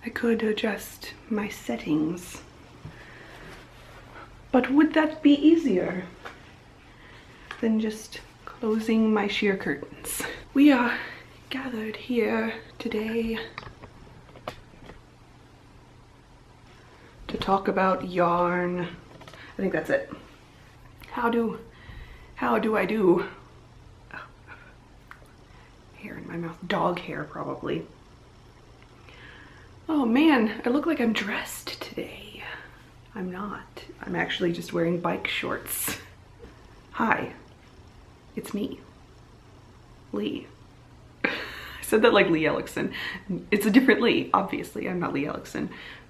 I could adjust my settings. But would that be easier than just closing my sheer curtains? We are gathered here today to talk about yarn. I think that's it. How do I do? Oh, hair in my mouth, dog hair probably. Oh man, I look like I'm dressed today. I'm not. I'm actually just wearing bike shorts. Hi, it's me, Lee. I said that like Lee Ellickson. It's a different Lee, obviously. I'm not Lee Ellickson,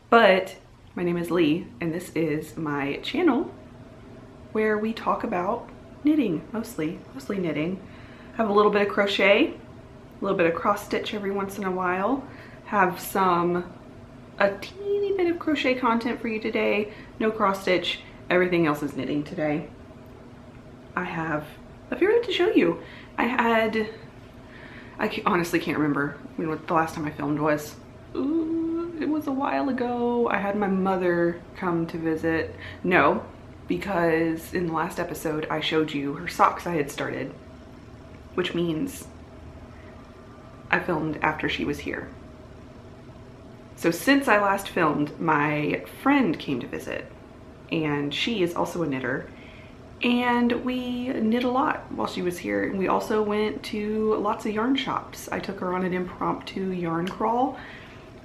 but my name is Lee, and this is my channel where we talk about knitting, mostly knitting. Have a little bit of crochet, a little bit of cross stitch every once in a while. Have a teeny bit of crochet content for you today. No cross stitch, everything else is knitting today. I have a fair bit to show you. I honestly can't remember what the last time I filmed was. Ooh, it was a while ago. I had my mother come to visit. No, because in the last episode I showed you her socks I had started, which means I filmed after she was here. So since I last filmed, my friend came to visit, and she is also a knitter, and we knit a lot while she was here. And we also went to lots of yarn shops. I took her on an impromptu yarn crawl.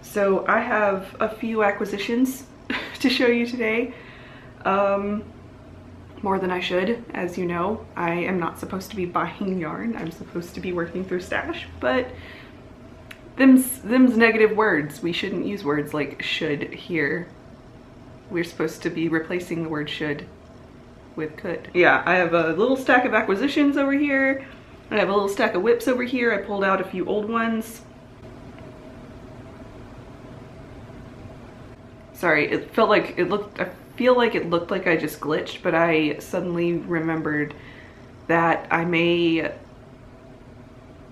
So I have a few acquisitions to show you today. More than I should, as you know. I am not supposed to be buying yarn. I'm supposed to be working through stash, but them's negative words. We shouldn't use words like should here. We're supposed to be replacing the word should with could. Yeah, I have a little stack of acquisitions over here. I have a little stack of whips over here. I pulled out a few old ones. Sorry, I feel like it looked like I just glitched, but I suddenly remembered that I may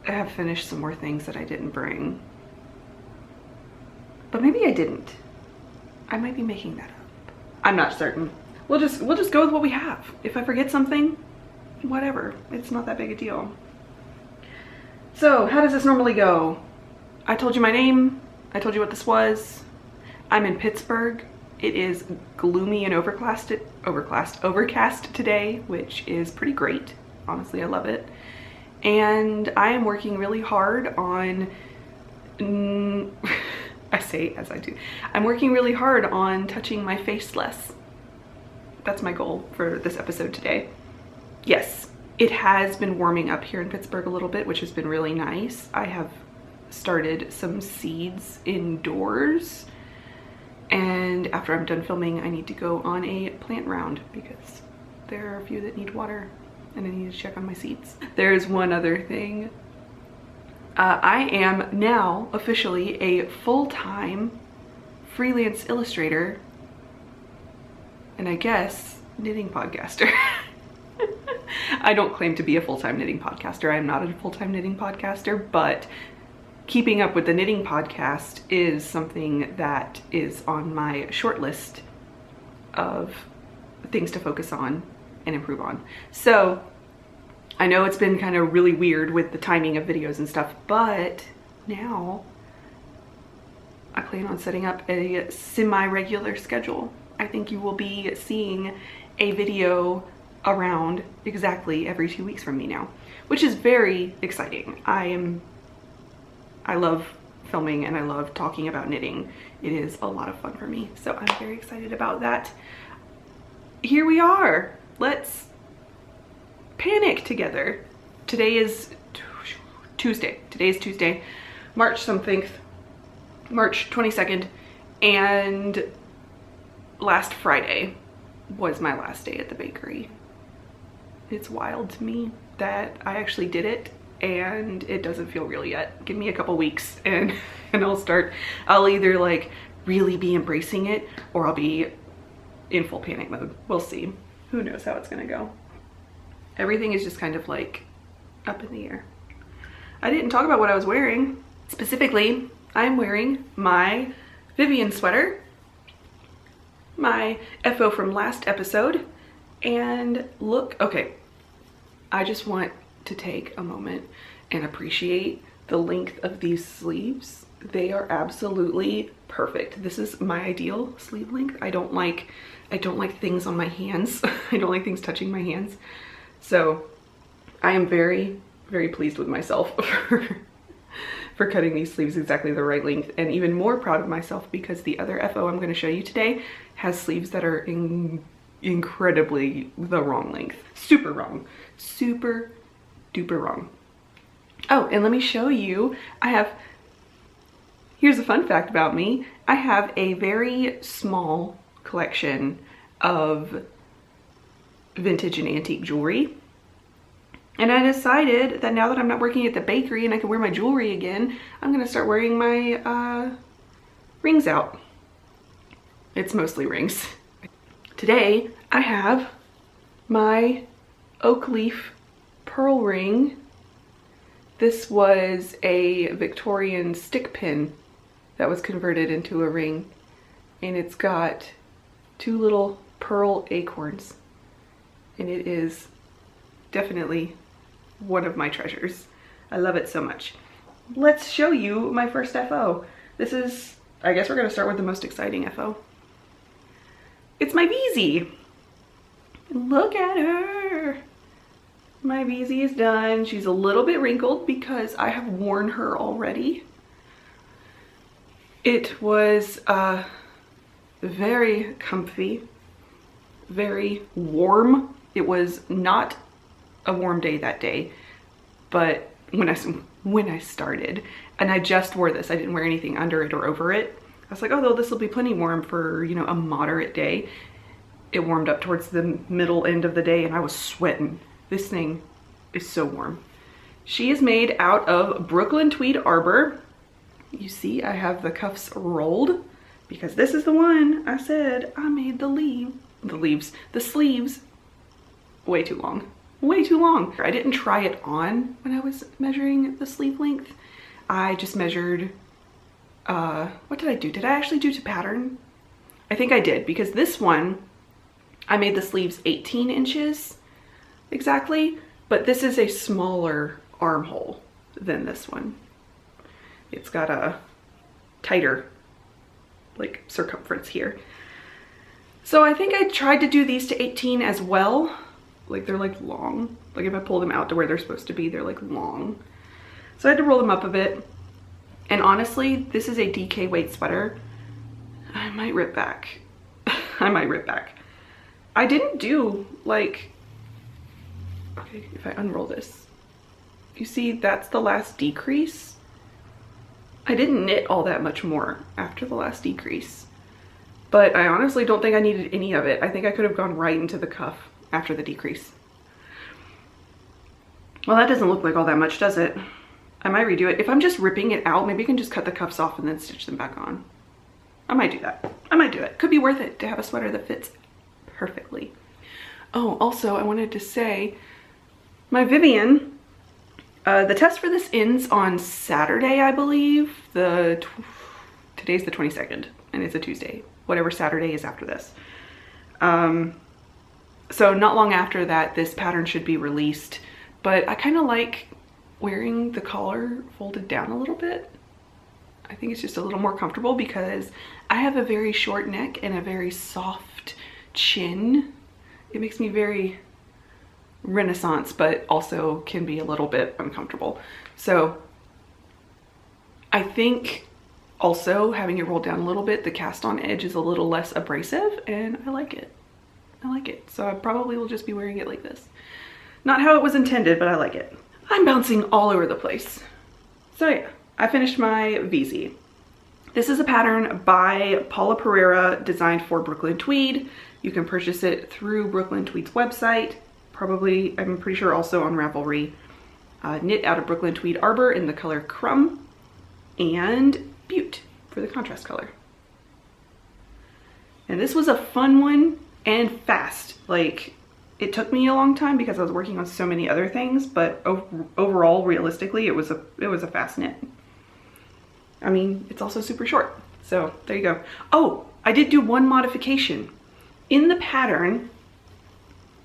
have finished some more things that I didn't bring. But maybe I didn't. I might be making that up. I'm not certain. We'll just go with what we have. If I forget something, whatever. It's not that big a deal. So, how does this normally go? I told you my name. I told you what this was. I'm in Pittsburgh. It is gloomy and overcast today, which is pretty great. Honestly, I love it. And I am working really hard on, I say as I do, I'm working really hard on touching my face less. That's my goal for this episode today. Yes, it has been warming up here in Pittsburgh a little bit, which has been really nice. I have started some seeds indoors, and after I'm done filming, I need to go on a plant round because there are a few that need water and I need to check on my seeds. There's one other thing. I am now officially a full-time freelance illustrator and I guess knitting podcaster. I don't claim to be a full-time knitting podcaster. I'm not a full-time knitting podcaster, but keeping up with the knitting podcast is something that is on my short list of things to focus on and improve on. So I know it's been kind of really weird with the timing of videos and stuff, but now I plan on setting up a semi-regular schedule. I think you will be seeing a video around exactly every 2 weeks from me now, which is very exciting. I love filming and I love talking about knitting. It is a lot of fun for me, so I'm very excited about that. Here we are. Let's panic together. Today is Tuesday. Today is Tuesday, March 22nd, and last Friday was my last day at the bakery. It's wild to me that I actually did it and it doesn't feel real yet. Give me a couple weeks and I'll either like really be embracing it or I'll be in full panic mode. We'll see. Who knows how it's gonna go. Everything is just kind of like up in the air. I didn't talk about what I was wearing. Specifically, I'm wearing my Vivian sweater, my FO from last episode, and look, okay, I just want to take a moment and appreciate the length of these sleeves. They are absolutely perfect. This is my ideal sleeve length. I don't like things on my hands. I don't like things touching my hands. So I am very, very pleased with myself for cutting these sleeves exactly the right length, and even more proud of myself because the other FO I'm going to show you today has sleeves that are incredibly the wrong length. Super wrong. Super duper wrong. Oh, and let me show you, here's a fun fact about me. I have a very small collection of vintage and antique jewelry. And I decided that now that I'm not working at the bakery and I can wear my jewelry again, I'm gonna start wearing my rings out. It's mostly rings. Today, I have my oak leaf pearl ring. This was a Victorian stick pin that was converted into a ring, and it's got 2 little pearl acorns, and it is definitely one of my treasures. I love it so much. Let's show you my first FO. This is, I guess we're gonna start with the most exciting FO. It's my VZ. Look at her. My VZ is done. She's a little bit wrinkled because I have worn her already. It was very comfy, very warm. It was not a warm day that day, but when I started, and I just wore this, I didn't wear anything under it or over it. I was like, oh, this will be plenty warm for, you know, a moderate day. It warmed up towards the middle end of the day and I was sweating. This thing is so warm. She is made out of Brooklyn tweed arbor. You see, I have the cuffs rolled because this is the one I said I made the sleeves way too long. Way too long. I didn't try it on when I was measuring the sleeve length. I just measured, what did I do? Did I actually do to pattern? I think I did, because this one, I made the sleeves 18 inches exactly, but this is a smaller armhole than this one. It's got a tighter, like, circumference here. So I think I tried to do these to 18 as well. Like, they're like long. Like, if I pull them out to where they're supposed to be, they're like long. So I had to roll them up a bit. And honestly, this is a DK weight sweater. I might rip back. I might rip back. I didn't do like, okay, if I unroll this, you see that's the last decrease. I didn't knit all that much more after the last decrease, but I honestly don't think I needed any of it. I think I could have gone right into the cuff after the decrease. Well, that doesn't look like all that much, does it? I might redo it. If I'm just ripping it out, maybe I can just cut the cuffs off and then stitch them back on. I might do that. I might do it. Could be worth it to have a sweater that fits perfectly. Oh, also I wanted to say, my Vivian, the test for this ends on Saturday, I believe. Today's the 22nd and it's a Tuesday, whatever Saturday is after this. So not long after that, this pattern should be released, but I kind of like wearing the collar folded down a little bit. I think it's just a little more comfortable because I have a very short neck and a very soft chin. It makes me very Renaissance, but also can be a little bit uncomfortable. So I think also having it rolled down a little bit, the cast on edge is a little less abrasive and I like it. I like it. So I probably will just be wearing it like this. Not how it was intended, but I like it. I'm bouncing all over the place. So yeah, I finished my VZ. This is a pattern by Paula Pereira designed for Brooklyn Tweed. You can purchase it through Brooklyn Tweed's website. Probably, I'm pretty sure also on Ravelry. Knit out of Brooklyn Tweed Arbor in the color Crumb and Butte for the contrast color. And this was a fun one and fast. Like, it took me a long time because I was working on so many other things, but overall, realistically, it was a fast knit. I mean, it's also super short. So there you go. Oh, I did do one modification. In the pattern,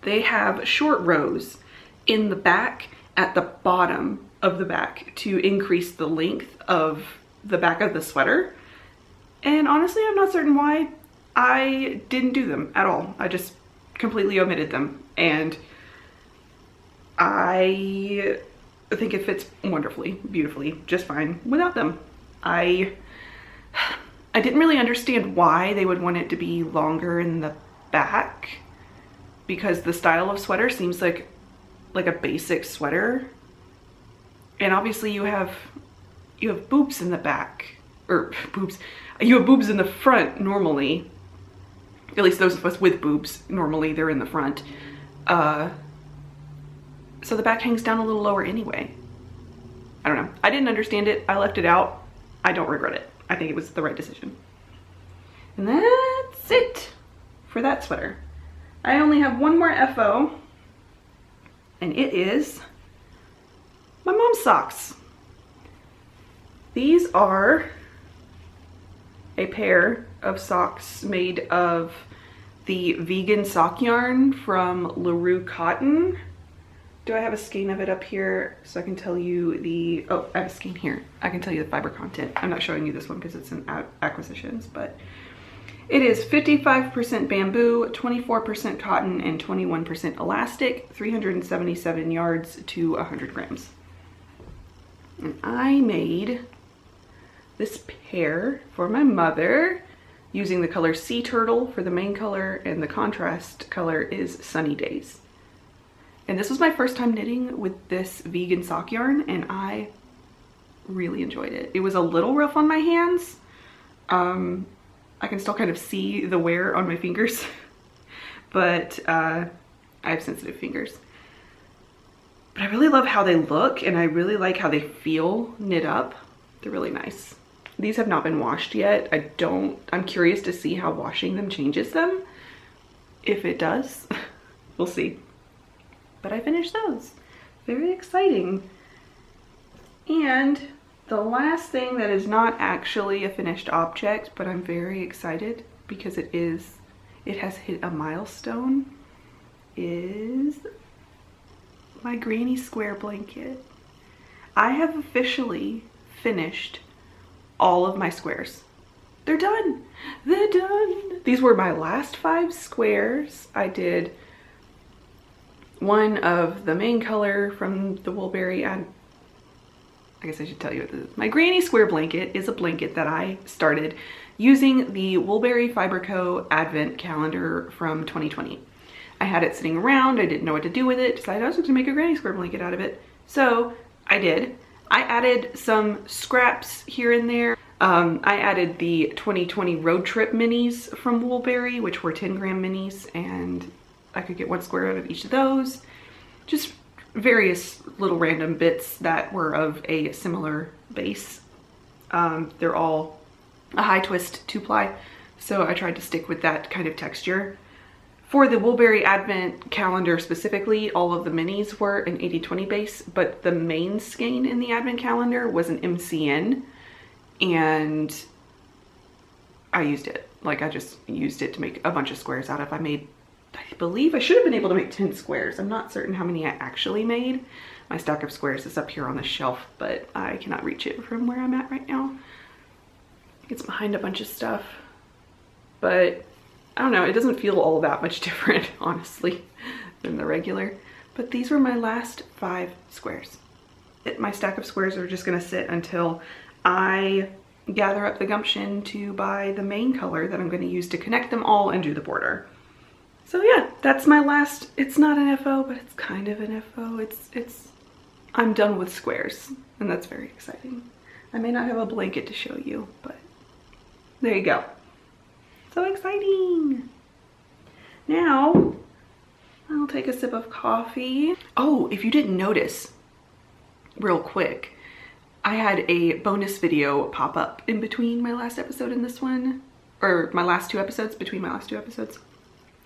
they have short rows in the back at the bottom of the back to increase the length of the back of the sweater. And honestly, I'm not certain why I didn't do them at all. I just completely omitted them. And I think it fits wonderfully, beautifully, just fine without them. I didn't really understand why they would want it to be longer in the back, because the style of sweater seems like a basic sweater. And obviously you have boobs in the back, or boobs. You have boobs in the front normally. At least those of us with boobs, normally they're in the front. So the back hangs down a little lower anyway. I don't know. I didn't understand it. I left it out. I don't regret it. I think it was the right decision. And that's it for that sweater. I only have one more FO, and it is my mom's socks. These are a pair of socks made of the vegan sock yarn from LaRue Cotton. Do I have a skein of it up here so I can tell you the, oh, I have a skein here. I can tell you the fiber content. I'm not showing you this one because it's in acquisitions, but it is 55% bamboo, 24% cotton, and 21% elastic, 377 yards to 100 grams. And I made this pair for my mother using the color Sea Turtle for the main color, and the contrast color is Sunny Days. And this was my first time knitting with this vegan sock yarn, and I really enjoyed it. It was a little rough on my hands. I can still kind of see the wear on my fingers, but I have sensitive fingers. But I really love how they look, and I really like how they feel knit up. They're really nice. These have not been washed yet. I'm curious to see how washing them changes them. If it does, we'll see. But I finished those. Very exciting. And the last thing that is not actually a finished object, but I'm very excited because it has hit a milestone, is my granny square blanket. I have officially finished all of my squares. They're done. They're done. These were my last 5 squares. I did one of the main color from the Woolberry. I guess I should tell you what this is. My granny square blanket is a blanket that I started using the Woolberry Fiber Co. Advent calendar from 2020. I had it sitting around. I didn't know what to do with it. Decided I was going to make a granny square blanket out of it. So I did. I added some scraps here and there. I added the 2020 road trip minis from Woolberry, which were 10-gram minis, and I could get 1 square out of each of those. Just various little random bits that were of a similar base. They're all a high twist 2-ply, so I tried to stick with that kind of texture. For the Woolberry Advent calendar specifically, all of the minis were an 80/20 base, but the main skein in the Advent calendar was an MCN, and I used it. Like, I just used it to make a bunch of squares out of. I believe I should have been able to make 10 squares. I'm not certain how many I actually made. My stack of squares is up here on the shelf, but I cannot reach it from where I'm at right now. It's behind a bunch of stuff, but I don't know, it doesn't feel all that much different, honestly, than the regular. But these were my last 5 squares. My stack of squares are just gonna sit until I gather up the gumption to buy the main color that I'm gonna use to connect them all and do the border. So yeah, that's my last, it's not an FO, but it's kind of an FO. I'm done with squares, and that's very exciting. I may not have a blanket to show you, but there you go. So exciting. Now, I'll take a sip of coffee. Oh, if you didn't notice, real quick, I had a bonus video pop up in between my last episode and this one, or my last 2 episodes, between my last 2 episodes,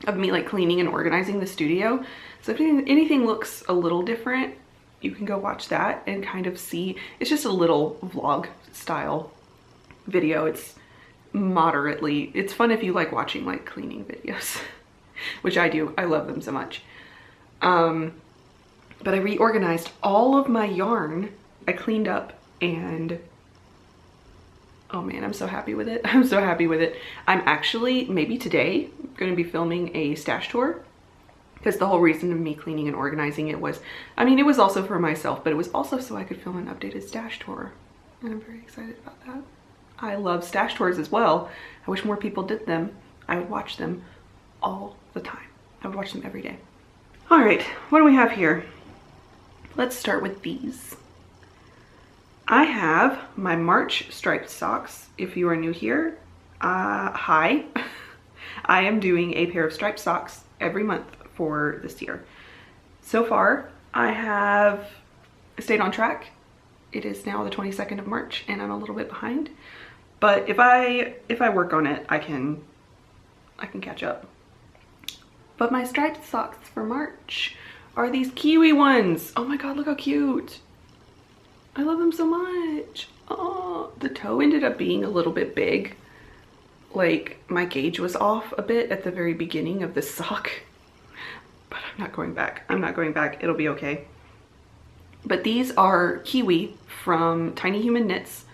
of me like cleaning and organizing the studio. So if anything looks a little different, you can go watch that and kind of see. It's just a little vlog style video. It's moderately. It's fun if you like watching like cleaning videos, which I do. I love them so much. But I reorganized all of my yarn. I cleaned up and oh man, I'm so happy with it. I'm so happy with it. I'm actually, maybe today, going to be filming a stash tour, because the whole reason of me cleaning and organizing it was, I mean, it was also for myself, but it was also so I could film an updated stash tour. And I'm very excited about that. I love stash tours as well. I wish more people did them. I would watch them all the time. I would watch them every day. All right, what do we have here? Let's start with these. I have my March striped socks. If you are new here, hi. I am doing a pair of striped socks every month for this year. So far, I have stayed on track. It is now the 22nd of March and I'm a little bit behind. But if I work on it, I can catch up. But my striped socks for March are these kiwi ones. Oh my God, look how cute. I love them so much. Oh, the toe ended up being a little bit big. Like my gauge was off a bit at the very beginning of this sock, but I'm not going back. I'm not going back. It'll be okay. But these are kiwi from Tiny Human Knits.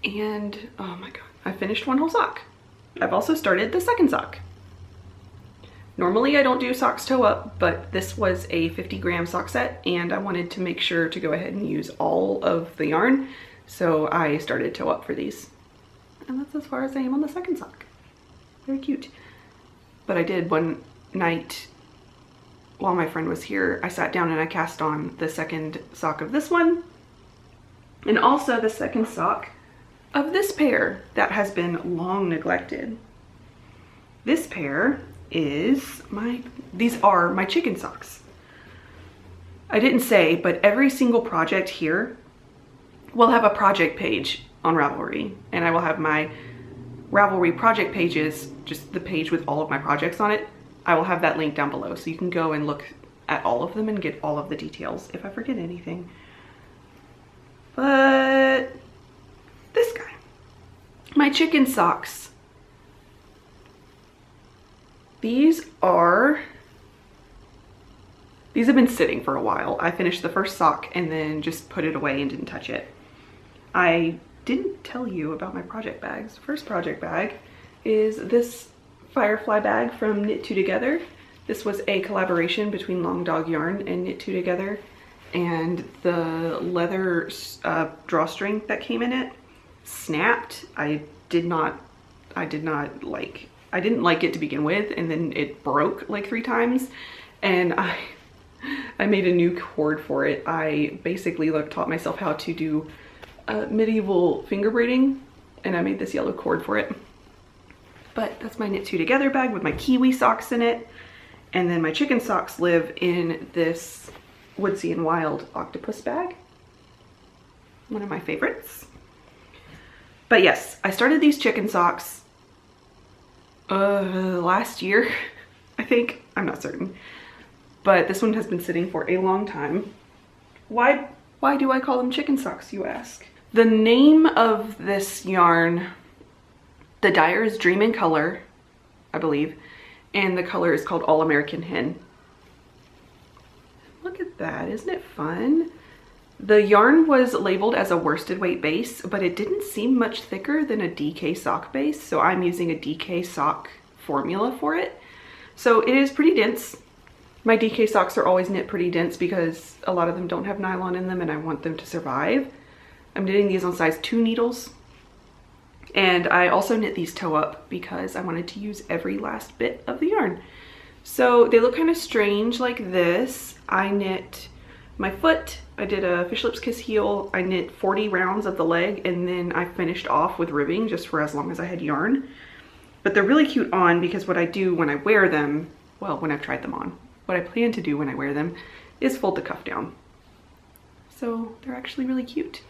And oh my God, I finished one whole sock. I've also started the second sock. Normally I don't do socks toe up, but this was a 50-gram sock set and I wanted to make sure to go ahead and use all of the yarn. So I started toe up for these. And that's as far as I am on the second sock. Very cute. But I did one night while my friend was here, I sat down and I cast on the second sock of this one and also the second sock of this pair that has been long neglected. This pair is these are my chicken socks. I didn't say, but every single project here will have a project page on Ravelry, and I will have my Ravelry project pages, just the page with all of my projects on it. I will have that link down below so you can go and look at all of them and get all of the details if I forget anything. But this guy, my chicken socks. These have been sitting for a while. I finished the first sock and then just put it away and didn't touch it. I didn't tell you about my project bags. First project bag is this Firefly bag from Knit Two Together. This was a collaboration between Long Dog Yarn and Knit Two Together, and the leather drawstring that came in it snapped. I didn't like it to begin with, and then it broke like 3 times, and I made a new cord for it. I basically taught myself how to do medieval finger braiding, and I made this yellow cord for it. But that's my Knit Two Together bag with my kiwi socks in it, and then my chicken socks live in this Woodsy and Wild octopus bag, one of my favorites. But yes, I started these chicken socks last year, I think. I'm not certain, but this one has been sitting for a long time. Why do I call them chicken socks, you ask? The name of this yarn, the dyer is Dream in Color, I believe, and the color is called All American Hen. Look at that, isn't it fun? The yarn was labeled as a worsted weight base, but it didn't seem much thicker than a DK sock base, so I'm using a DK sock formula for it. So it is pretty dense. My DK socks are always knit pretty dense because a lot of them don't have nylon in them and I want them to survive. I'm knitting these on size 2 needles. And I also knit these toe up because I wanted to use every last bit of the yarn. So they look kind of strange like this. I knit my foot, I did a fish lips kiss heel, I knit 40 rounds of the leg, and then I finished off with ribbing just for as long as I had yarn. But they're really cute on because what I do when I wear them, well, when I've tried them on, what I plan to do when I wear them is fold the cuff down. So they're actually really cute.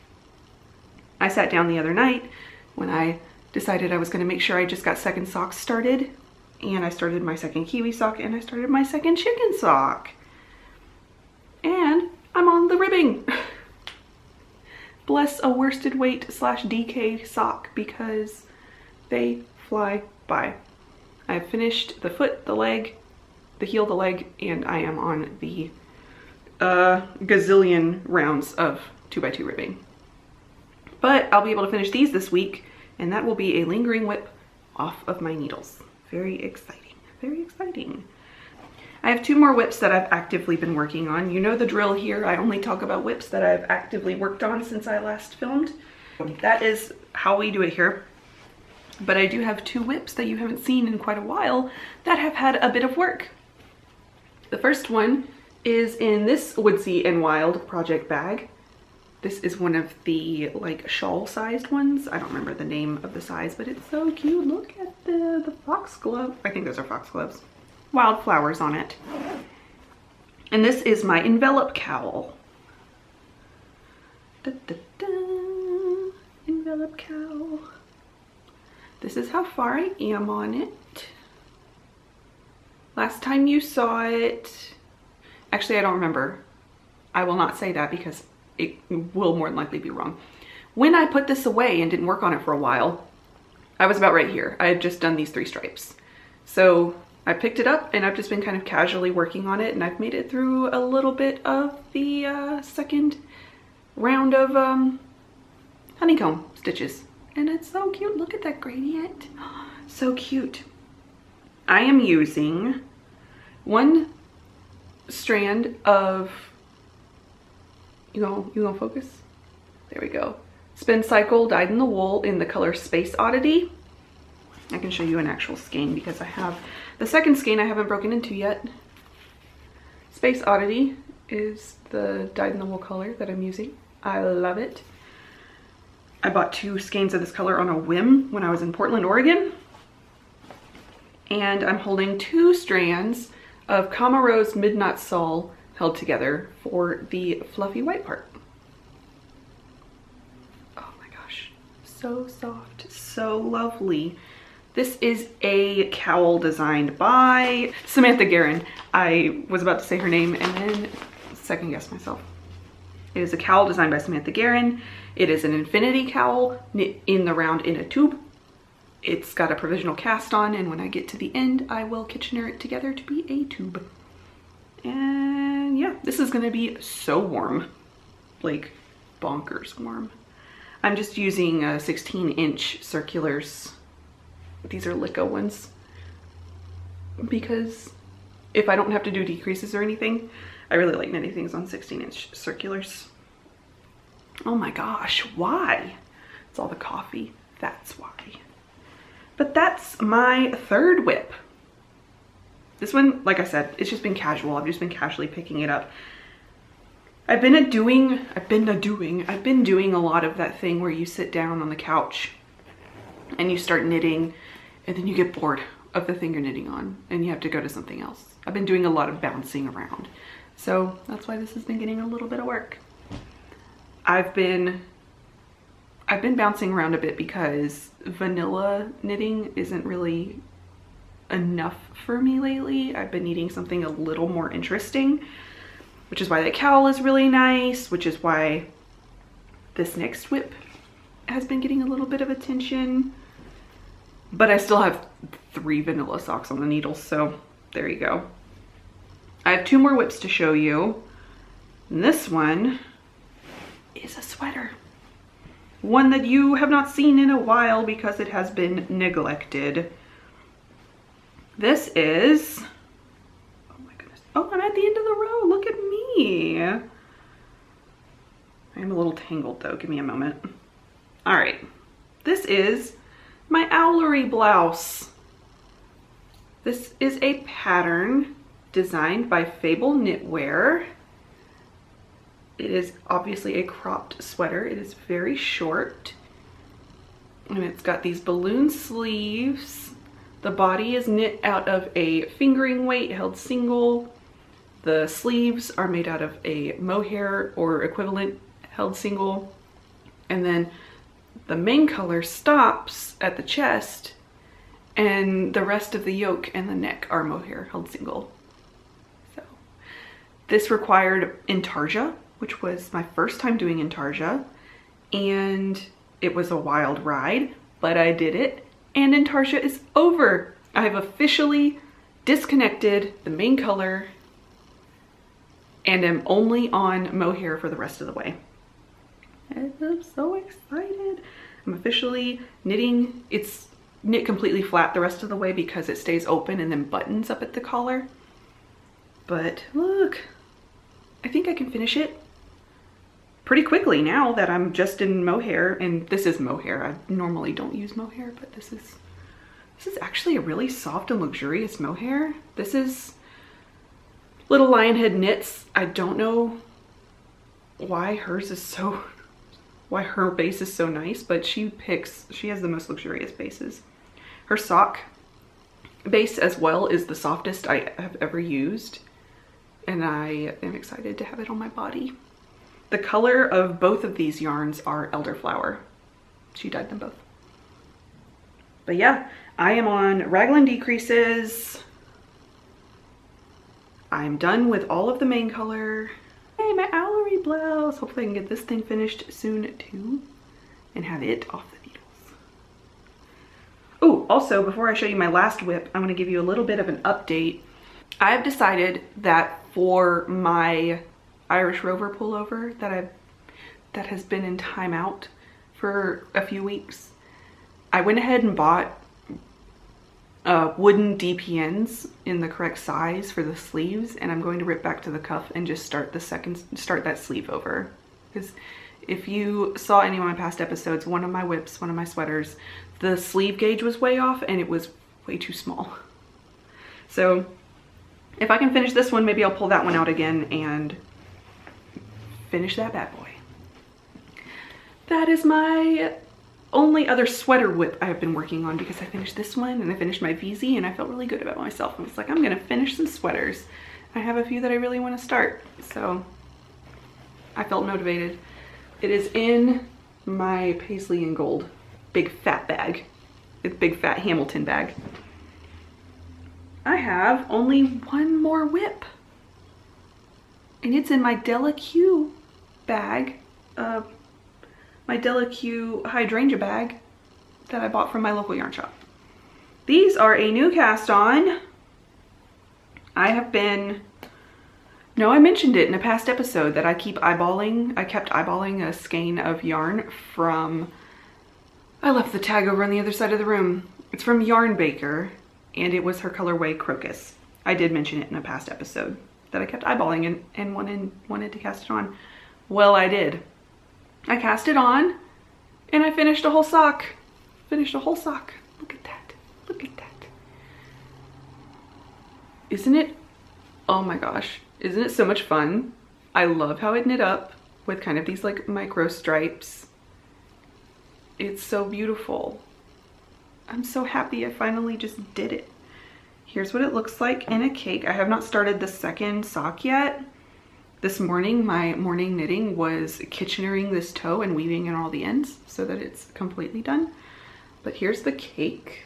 I sat down the other night when I decided I was going to make sure I just got second socks started, and I started my second kiwi sock and I started my second chicken sock. And I'm on the ribbing. Bless a worsted weight / DK sock, because They fly by. I've finished the foot, the leg, the heel, the leg, and I am on the gazillion rounds of 2x2 ribbing. But I'll be able to finish these this week, and that will be a lingering whip off of my needles. Very exciting, very exciting. I have 2 more whips that I've actively been working on. You know the drill here. I only talk about whips that I've actively worked on since I last filmed. That is how we do it here. But I do have 2 whips that you haven't seen in quite a while that have had a bit of work. The first one is in this Woodsy and Wild project bag. This is one of the like shawl sized ones. I don't remember the name of the size, but it's so cute. Look at the foxglove. I think those are foxgloves. Wild flowers on it. And this is my envelope cowl. Da, da, da. Envelope cowl. This is how far I am on it. Last time you saw it, actually I don't remember. I will not say that because it will more than likely be wrong. When I put this away and didn't work on it for a while, I was about right here. I had just done these 3 stripes. So I picked it up and I've just been kind of casually working on it, and I've made it through a little bit of the second round of honeycomb stitches. And it's so cute. Look at that gradient. So cute. I am using 1 strand of, you gonna focus? There we go. Spin Cycle dyed in the wool in the color Space Oddity. I can show you an actual skein because I have the second skein I haven't broken into yet. Space Oddity is the dyed in the wool color that I'm using. I love it. I bought 2 skeins of this color on a whim when I was in Portland, Oregon. And I'm holding 2 strands of Kama Rose Midnight Sol held together for the fluffy white part. Oh my gosh, so soft, so lovely. This is a cowl designed by Samantha Guerin. I was about to say her name and then second guess myself. It is a cowl designed by Samantha Guerin. It is an infinity cowl knit in the round in a tube. It's got a provisional cast on, and when I get to the end, I will Kitchener it together to be a tube. And yeah, this is gonna be so warm, like bonkers warm. I'm just using 16-inch circulars. These are Licca ones, because if I don't have to do decreases or anything, I really like knitting things on 16-inch circulars. Oh my gosh, why? It's all the coffee, that's why. But that's my 3rd whip. This one, like I said, it's just been casual. I've just been casually picking it up. I've been doing a lot of that thing where you sit down on the couch and you start knitting and then you get bored of the thing you're knitting on and you have to go to something else. I've been doing a lot of bouncing around. So that's why this has been getting a little bit of work. I've been bouncing around a bit because vanilla knitting isn't really enough for me lately. I've been needing something a little more interesting, which is why that cowl is really nice, which is why this next whip has been getting a little bit of attention. But I still have 3 vanilla socks on the needles, so there you go. I have 2 more whips to show you. And this one is a sweater. One that you have not seen in a while because it has been neglected. This is, oh my goodness. Oh, I'm at the end of the row. Look at me. I'm a little tangled though. Give me a moment. All right. This is my Owlery Blouse. This is a pattern designed by Fable Knitwear. It is obviously a cropped sweater. It is very short and it's got these balloon sleeves. The body is knit out of a fingering weight held single. The sleeves are made out of a mohair or equivalent held single. And then the main color stops at the chest and the rest of the yoke and the neck are mohair held single. So this required intarsia, which was my first time doing intarsia, and it was a wild ride, but I did it and Intarsia is over. I have officially disconnected the main color and am only on mohair for the rest of the way. I'm so excited. I'm officially knitting. It's knit completely flat the rest of the way because it stays open and then buttons up at the collar. But look, I think I can finish it pretty quickly now that I'm just in mohair. And this is mohair. I normally don't use mohair, but this is actually a really soft and luxurious mohair. This is Little Lionhead Knits. I don't know why her base is so nice, but she has the most luxurious bases. Her sock base as well is the softest I have ever used, and I am excited to have it on my body. The color of both of these yarns are elderflower. She dyed them both. But yeah, I am on raglan decreases. I'm done with all of the main color. Hey, my Owlery blouse. Hopefully I can get this thing finished soon too and have it off the needles. Oh, also before I show you my last whip, I'm going to give you a little bit of an update. I've decided that for my Irish Rover pullover that has been in timeout for a few weeks, I went ahead and bought wooden DPNs in the correct size for the sleeves, and I'm going to rip back to the cuff and just start that sleeve over. Because if you saw any of my past episodes, one of my whips, one of my sweaters, the sleeve gauge was way off and it was way too small. So if I can finish this one, maybe I'll pull that one out again and finish that bad boy. That is my only other sweater whip I have been working on, because I finished this one and I finished my VZ and I felt really good about myself. I was like, I'm gonna finish some sweaters. I have a few that I really want to start, so I felt motivated. It is in my Paisley and Gold big fat bag. It's big fat Hamilton bag. I have only one more whip, and it's in my Della Q bag. My Della Q hydrangea bag that I bought from my local yarn shop. These are a new cast on. I mentioned it in a past episode that I kept eyeballing a skein of yarn from, I left the tag over on the other side of the room. It's from Yarn Baker, and it was her colorway Crocus. I did mention it in a past episode that I kept eyeballing and wanted to cast it on. Well, I did. I cast it on and I finished a whole sock. Look at that. Look at that. Isn't it? Oh my gosh. Isn't it so much fun? I love how it knit up with kind of these like micro stripes. It's so beautiful. I'm so happy I finally just did it. Here's what it looks like in a cake. I have not started the second sock yet. This morning, my morning knitting was Kitchenering this toe and weaving in all the ends so that it's completely done. But here's the cake.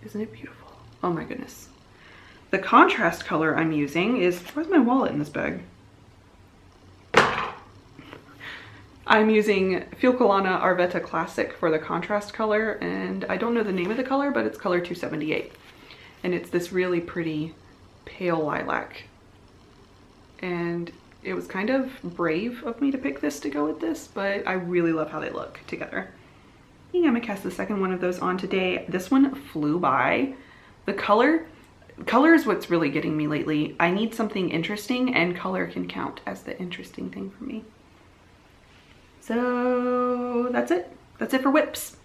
Isn't it beautiful? Oh my goodness. The contrast color I'm using is, where's my wallet in this bag? I'm using Filcolana Arvetta Classic for the contrast color, and I don't know the name of the color, but it's color 278. And it's this really pretty pale lilac. And it was kind of brave of me to pick this to go with this, but I really love how they look together. I think I'm gonna cast the second one of those on today. This one flew by. The color is what's really getting me lately. I need something interesting, and color can count as the interesting thing for me. So that's it. That's it for whips.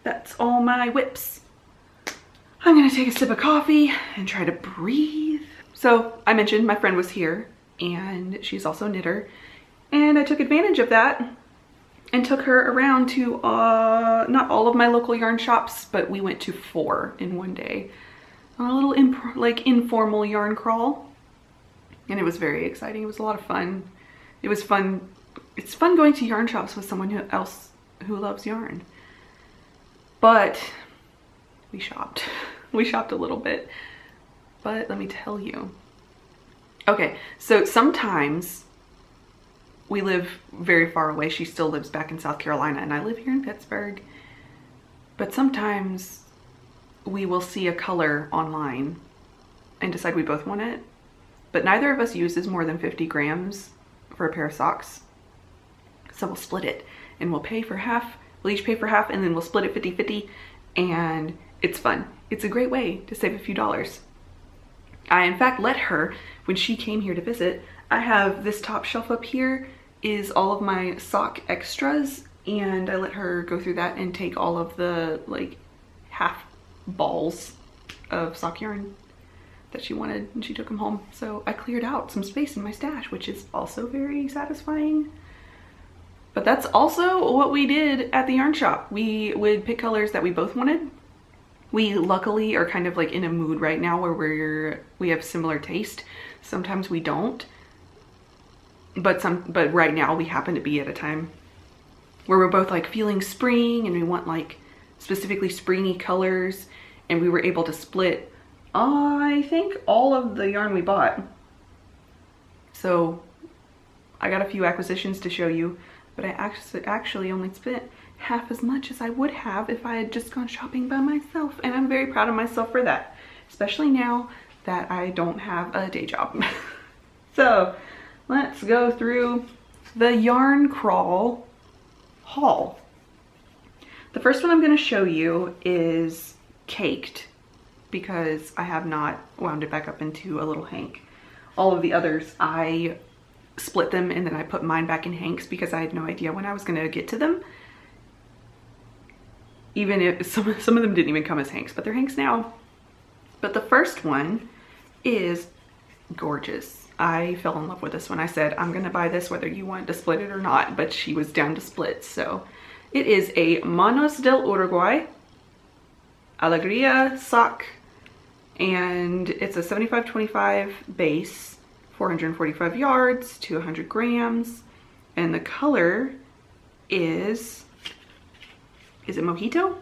That's all my whips. I'm gonna take a sip of coffee and try to breathe. So I mentioned my friend was here, and she's also a knitter, and I took advantage of that and took her around to not all of my local yarn shops, but we went to 4 in one day on a little informal yarn crawl, and it was very exciting. It was a lot of fun. It was fun. It's fun going to yarn shops with someone else who loves yarn. But we shopped. We shopped a little bit, but let me tell you. Okay, so sometimes we live very far away. She still lives back in South Carolina, and I live here in Pittsburgh. But sometimes we will see a color online and decide we both want it, but neither of us uses more than 50 grams for a pair of socks. So we'll split it and we'll pay for half. We'll each pay for half and then we'll split it 50-50, and it's fun. It's a great way to save a few dollars. I in fact let her, when she came here to visit, I have this top shelf up here is all of my sock extras, and I let her go through that and take all of the like half balls of sock yarn that she wanted, and she took them home. So I cleared out some space in my stash, which is also very satisfying. But that's also what we did at the yarn shop. We would pick colors that we both wanted. We luckily are kind of like in a mood right now where we have similar taste. Sometimes we don't, but right now we happen to be at a time where we're both like feeling spring and we want like specifically springy colors, and we were able to split, I think, all of the yarn we bought. So I got a few acquisitions to show you, but I actually only spent half as much as I would have if I had just gone shopping by myself, and I'm very proud of myself for that, especially now that I don't have a day job. So let's go through the yarn crawl haul. The first one I'm going to show you is caked, because I have not wound it back up into a little hank. All of the others, I split them and then I put mine back in hanks because I had no idea when I was going to get to them. Even if some of them didn't even come as hanks, but they're hanks now. But the first one is gorgeous. I fell in love with this one. I said, I'm going to buy this whether you want to split it or not, but she was down to split. So it is a Manos del Uruguay Alegria sock, and it's a 75-25 base, 445 yards to 100 grams, and the color is it Mojito?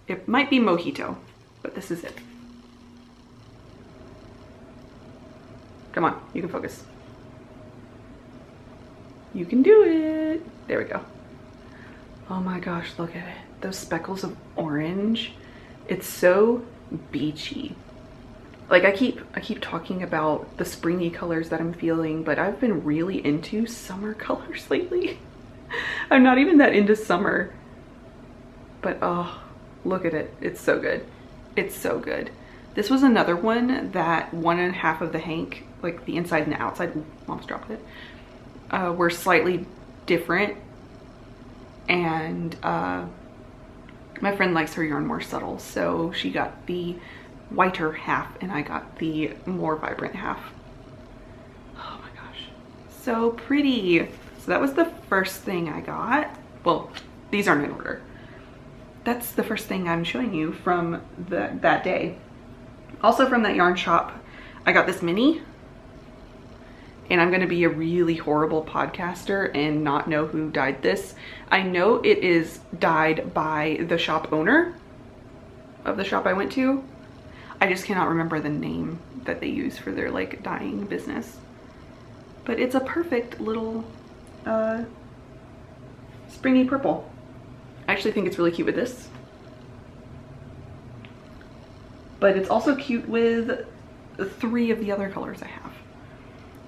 It might be Mojito, but this is it. Come on, you can focus. You can do it. There we go. Oh my gosh, look at it. Those speckles of orange. It's so beachy. Like I keep talking about the springy colors that I'm feeling, but I've been really into summer colors lately. I'm not even that into summer, but oh, look at it. It's so good. It's so good. This was another one that 1.5 of the hank, like the inside and the outside, mom's dropped it, were slightly different. And my friend likes her yarn more subtle, so she got the whiter half and I got the more vibrant half. Oh my gosh, so pretty. So that was the first thing I got. Well, these aren't in order. That's the first thing I'm showing you from that day. Also from that yarn shop, I got this mini, and I'm gonna be a really horrible podcaster and not know who dyed this. I know it is dyed by the shop owner of the shop I went to. I just cannot remember the name that they use for their like dyeing business. But it's a perfect little springy purple. I actually think it's really cute with this. But it's also cute with 3 of the other colors I have.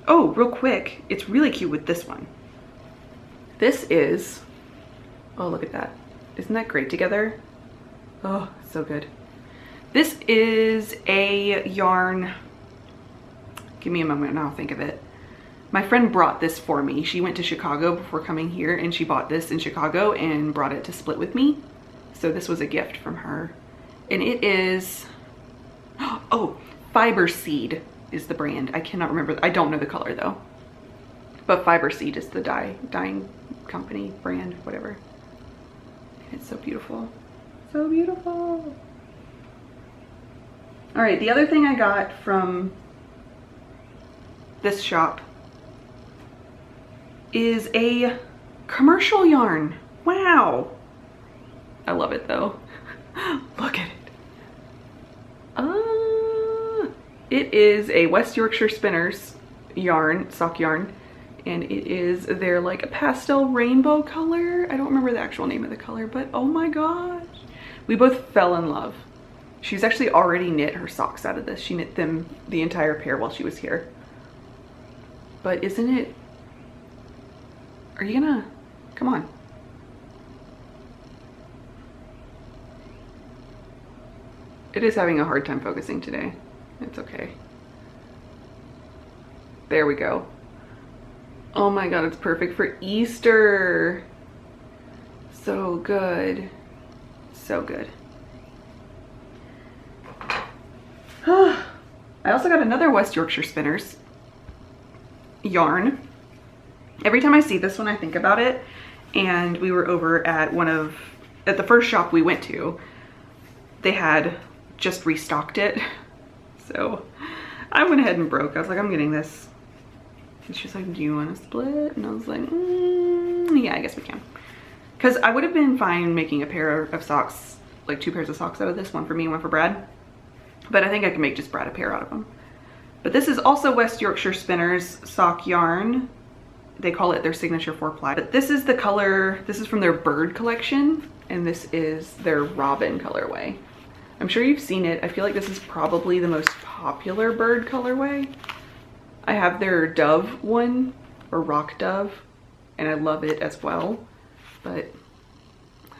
Oh, real quick, it's really cute with this one. This is, oh, look at that. Isn't that great together? Oh, so good. This is a yarn, give me a moment and I'll think of it. My friend brought this for me. She went to Chicago before coming here and she bought this in Chicago and brought it to split with me. So this was a gift from her. And it is, oh, Fiber Seed is the brand. I cannot remember. I don't know the color though. But Fiber Seed is the dyeing company, brand, whatever. It's so beautiful. So beautiful. All right, the other thing I got from this shop is a commercial yarn. Wow. I love it though. Look at it. It is a West Yorkshire Spinners yarn, sock yarn. and it is their like pastel rainbow color. I don't remember the actual name of the color, but oh my gosh. We both fell in love. She's actually already knit her socks out of this. She knit them the entire pair while she was here. But isn't it, are you gonna, come on. It is having a hard time focusing today. It's okay. There we go. Oh my God, it's perfect for Easter. So good. So good. I also got another West Yorkshire Spinners yarn. Every time I see this one, I think about it. And we were over at at the first shop we went to, they had just restocked it. So I went ahead and broke. I was like, I'm getting this. And she's like, do you want to split? And I was like, yeah, I guess we can. Because I would have been fine making a pair of socks, like 2 pairs of socks out of this, one for me and one for Brad. But I think I can make just Brad a pair out of them. But this is also West Yorkshire Spinners sock yarn. They call it their signature 4-ply. But this is the color, this is from their bird collection, and this is their robin colorway. I'm sure you've seen it. I feel like this is probably the most popular bird colorway. I have their dove one, or rock dove, and I love it as well. But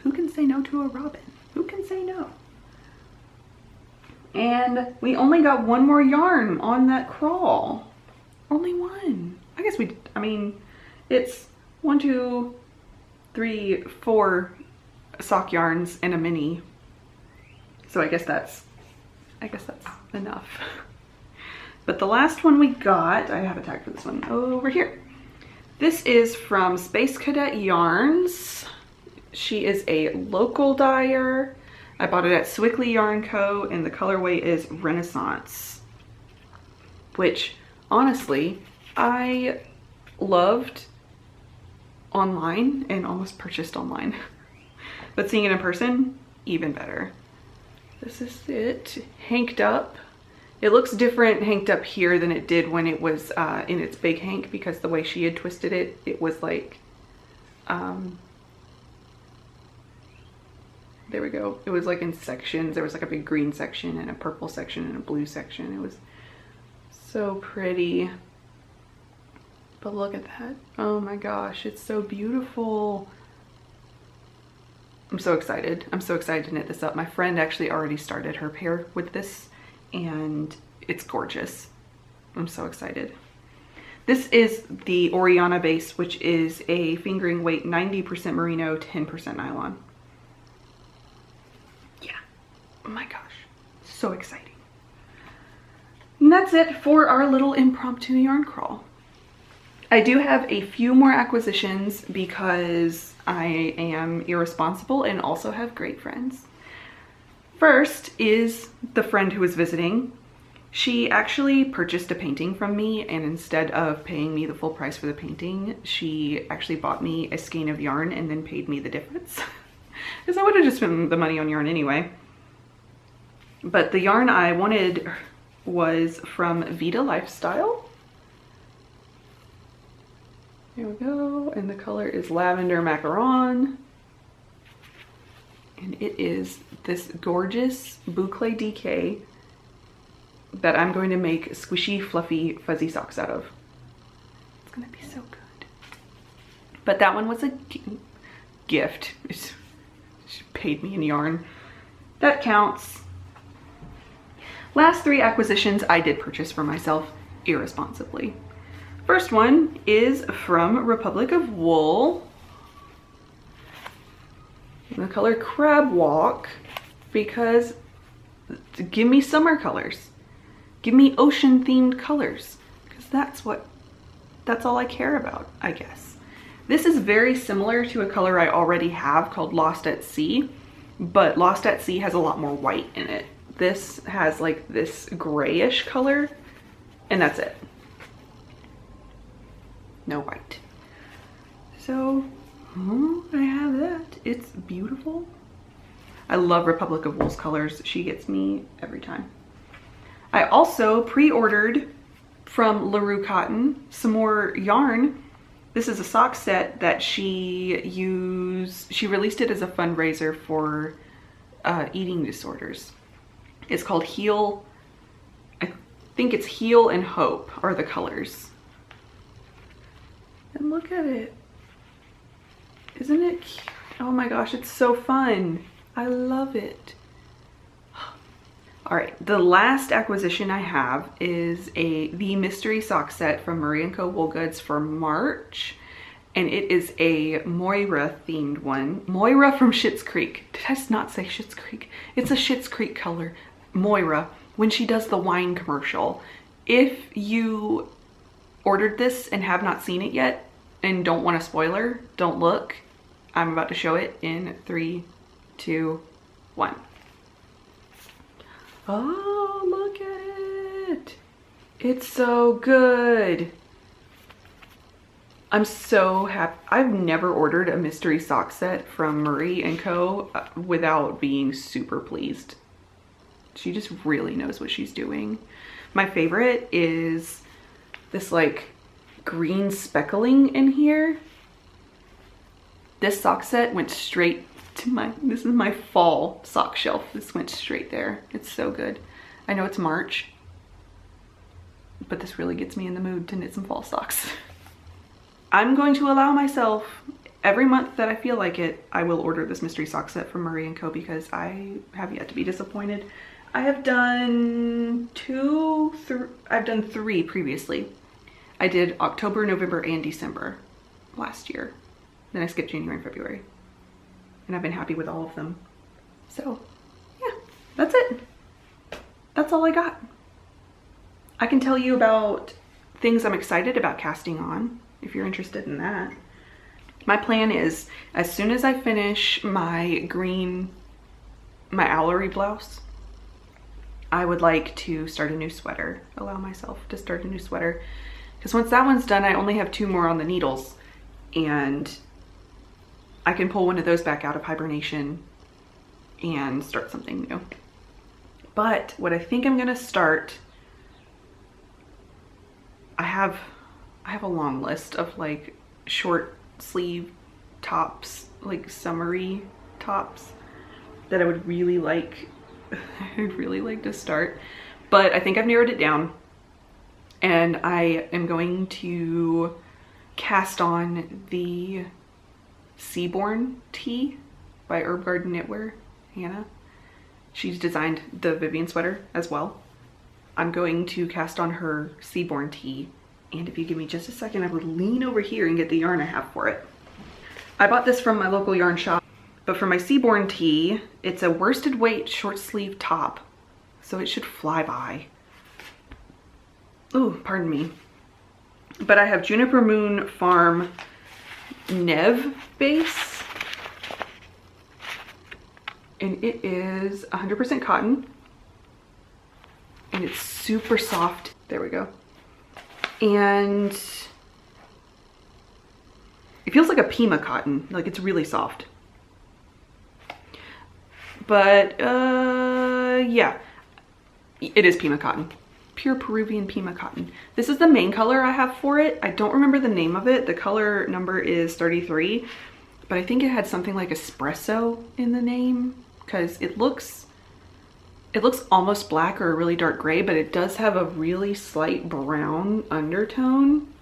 who can say no to a robin? Who can say no? And we only got one more yarn on that crawl. Only one. I mean, it's 1, 2, 3, 4 sock yarns and a mini. So I guess that's enough. But the last one we got, I have a tag for this one over here. This is from Space Cadet Yarns. She is a local dyer. I bought it at Swickley Yarn Co. and the colorway is Renaissance, which honestly, I loved online and almost purchased online. But seeing it in person, even better. This is it, hanked up. It looks different hanked up here than it did when it was in its big hank, because the way she had twisted it, it was like, there we go. It was like in sections. There was like a big green section and a purple section and a blue section. It was so pretty. But look at that. Oh my gosh, it's so beautiful. I'm so excited. I'm so excited to knit this up. My friend actually already started her pair with this and it's gorgeous. I'm so excited. This is the Oriana base, which is a fingering weight 90% merino, 10% nylon. Yeah, oh my gosh, so exciting. And that's it for our little impromptu yarn crawl. I do have a few more acquisitions because I am irresponsible and also have great friends. First is the friend who was visiting. She actually purchased a painting from me, and instead of paying me the full price for the painting, she actually bought me a skein of yarn and then paid me the difference. Because I would have just spent the money on yarn anyway. But the yarn I wanted was from Vita Lifestyle. Here we go, and the color is Lavender Macaron. And it is this gorgeous boucle DK that I'm going to make squishy, fluffy, fuzzy socks out of. It's gonna be so good. But that one was a gift. She paid me in yarn. That counts. Last 3 acquisitions I did purchase for myself irresponsibly. First one is from Republic of Wool. The color Crab Walk, because give me summer colors. Give me ocean themed colors, because that's all I care about, I guess. This is very similar to a color I already have called Lost at Sea, but Lost at Sea has a lot more white in it. This has like this grayish color, and that's it. No white. So I have that. It's beautiful. I love Republic of Wool's colors. She gets me every time. I also pre-ordered from LaRue Cotton some more yarn This is a sock set that she released it as a fundraiser for eating disorders. It's called Heal, I think it's Heal and Hope are the colors. And look at it. Isn't it cute? Oh my gosh, it's so fun. I love it. All right, the last acquisition I have is the mystery sock set from Murray & Co. Wool Goods for March. And it is a Moira themed one. Moira from Schitt's Creek. Did I just not say Schitt's Creek? It's a Schitt's Creek color. Moira, when she does the wine commercial. If you ordered this and have not seen it yet and don't want a spoiler, don't look. I'm about to show it in 3, 2, 1. Oh, look at it. It's so good. I'm so happy. I've never ordered a mystery sock set from Murray & Co. Without being super pleased. She just really knows what she's doing. My favorite is this like green speckling in here. This sock set went straight to this is my fall sock shelf. This went straight there. It's so good. I know it's March, but this really gets me in the mood to knit some fall socks. I'm going to allow myself every month that I feel like it, I will order this mystery sock set from Murray & Co. because I have yet to be disappointed. I have done I've done 3 previously. I did October, November, and December last year. Then I skipped January and February. And I've been happy with all of them. So yeah, that's it. That's all I got. I can tell you about things I'm excited about casting on if you're interested in that. My plan is as soon as I finish my Owlery blouse, I would like to start a new sweater, allow myself to start a new sweater. Because once that one's done, I only have 2 more on the needles and I can pull one of those back out of hibernation and start something new. But what I think I'm gonna start, I have a long list of like short sleeve tops, like summery tops that I would really like, I'd really like to start. But I think I've narrowed it down and I am going to cast on the Seaborn tee by Herb Garden Knitwear, Hannah. She's designed the Vivian sweater as well. I'm going to cast on her Seaborn tee, and if you give me just a second, I will lean over here and get the yarn I have for it. I bought this from my local yarn shop, but for my Seaborn tee, it's a worsted weight short sleeve top, so it should fly by. Ooh, pardon me. But I have Juniper Moon Farm Nev base, and it is 100% cotton, and it's super soft. There we go. And it feels like a Pima cotton, like it's really soft. But yeah, it is Pima cotton. Pure Peruvian Pima cotton. This is the main color I have for it. I don't remember the name of it. The color number is 33, but I think it had something like espresso in the name because it looks almost black or a really dark gray, but it does have a really slight brown undertone.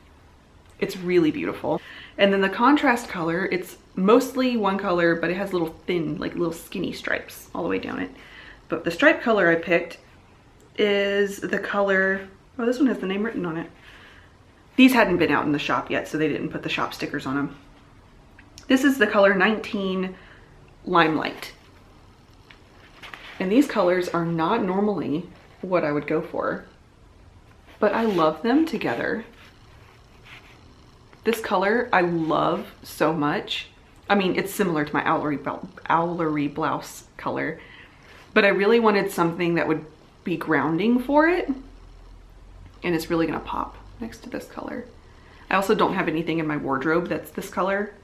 It's really beautiful. And then the contrast color, it's mostly one color, but it has little thin, like little skinny stripes all the way down it. But the stripe color I picked is the color, oh, this one has the name written on it. These hadn't been out in the shop yet, so they didn't put the shop stickers on them. This is the color 19 Limelight. And these colors are not normally what I would go for, but I love them together. This color I love so much. I mean, it's similar to my Owlery Blouse color, but I really wanted something that would be grounding for it, and it's really gonna pop next to this color. I also don't have anything in my wardrobe that's this color.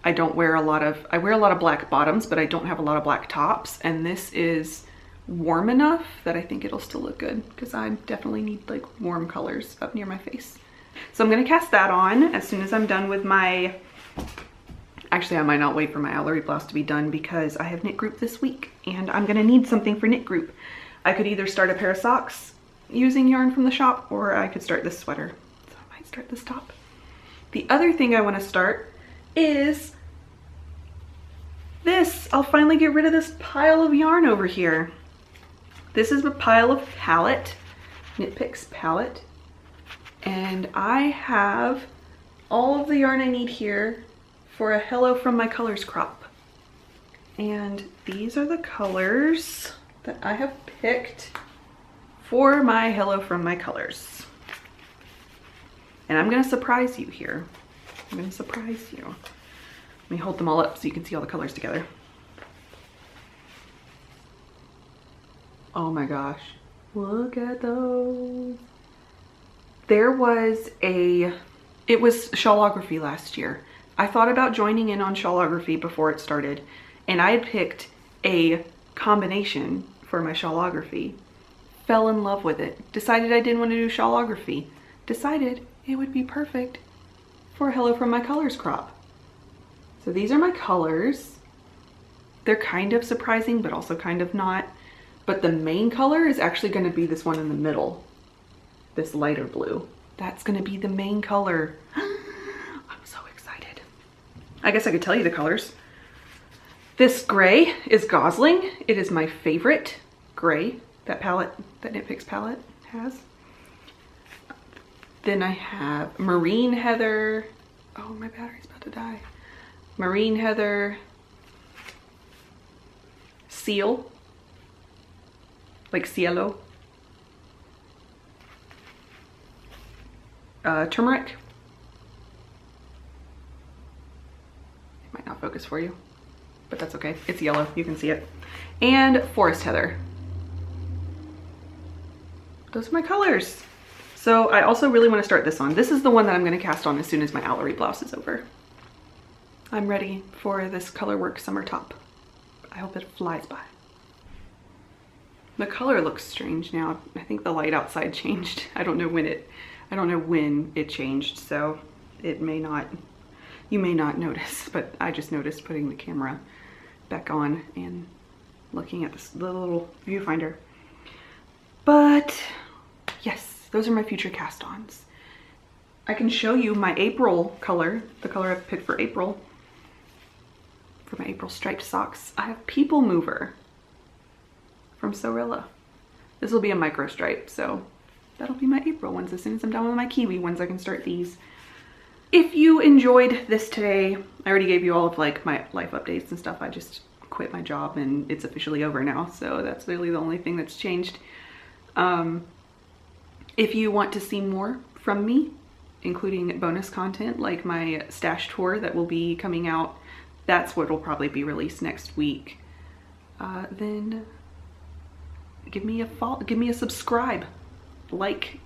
I wear a lot of black bottoms, but I don't have a lot of black tops, and this is warm enough that I think it'll still look good because I definitely need like warm colors up near my face. So I'm gonna cast that on as soon as I'm done with my, actually I might not wait for my Owlery blouse to be done because I have knit group this week and I'm gonna need something for knit group. I could either start a pair of socks using yarn from the shop, or I could start this sweater. So I might start this top. The other thing I wanna start is this. I'll finally get rid of this pile of yarn over here. This is a pile of palette, Knit Picks palette. And I have all of the yarn I need here for a Hello from My Colors crop. And these are the colors that I have picked for my Hello from My Colors. And I'm gonna surprise you here. I'm gonna surprise you. Let me hold them all up so you can see all the colors together. Oh my gosh, look at those. There was it was Shawlography last year. I thought about joining in on Shawlography before it started, and I had picked a combination for my Shawlography. Fell in love with it. Decided I didn't want to do Shawlography. Decided it would be perfect for Hello from My Colors crop. So these are my colors. They're kind of surprising, but also kind of not. But the main color is actually going to be this one in the middle. This lighter blue. That's gonna be the main color. I'm so excited. I guess I could tell you the colors. This gray is Gosling. It is my favorite gray that Knit Picks palette has. Then I have Marine Heather. Oh, my battery's about to die. Marine Heather. Seal. Like cielo. Turmeric. It might not focus for you, but that's okay. It's yellow, you can see it. And Forest Heather. Those are my colors. So I also really want to start this on. This is the one that I'm going to cast on as soon as my Owlery blouse is over. I'm ready for this Colorwork summer top. I hope it flies by. The color looks strange now. I think the light outside changed. I don't know when it changed, so it may not, you may not notice, but I just noticed putting the camera back on and looking at the little viewfinder. But yes, those are my future cast-ons. I can show you my April color, the color I've picked for April, for my April striped socks. I have People Mover from Sorilla. This will be a micro stripe, so that'll be my April ones. As soon as I'm done with my Kiwi ones, I can start these. If you enjoyed this today, I already gave you all of like my life updates and stuff. I just quit my job and it's officially over now, so that's really the only thing that's changed. If you want to see more from me, including bonus content like my stash tour that will be coming out, that's what will probably be released next week, then give me a follow, give me a subscribe. Like,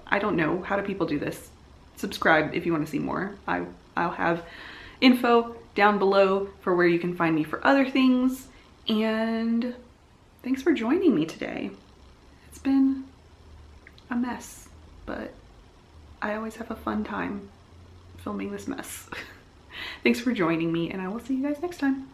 I don't know, how do people do this? Subscribe if you want to see more. I'll have info down below for where you can find me for other things. And thanks for joining me today. It's been a mess, but I always have a fun time filming this mess. Thanks for joining me, and I will see you guys next time.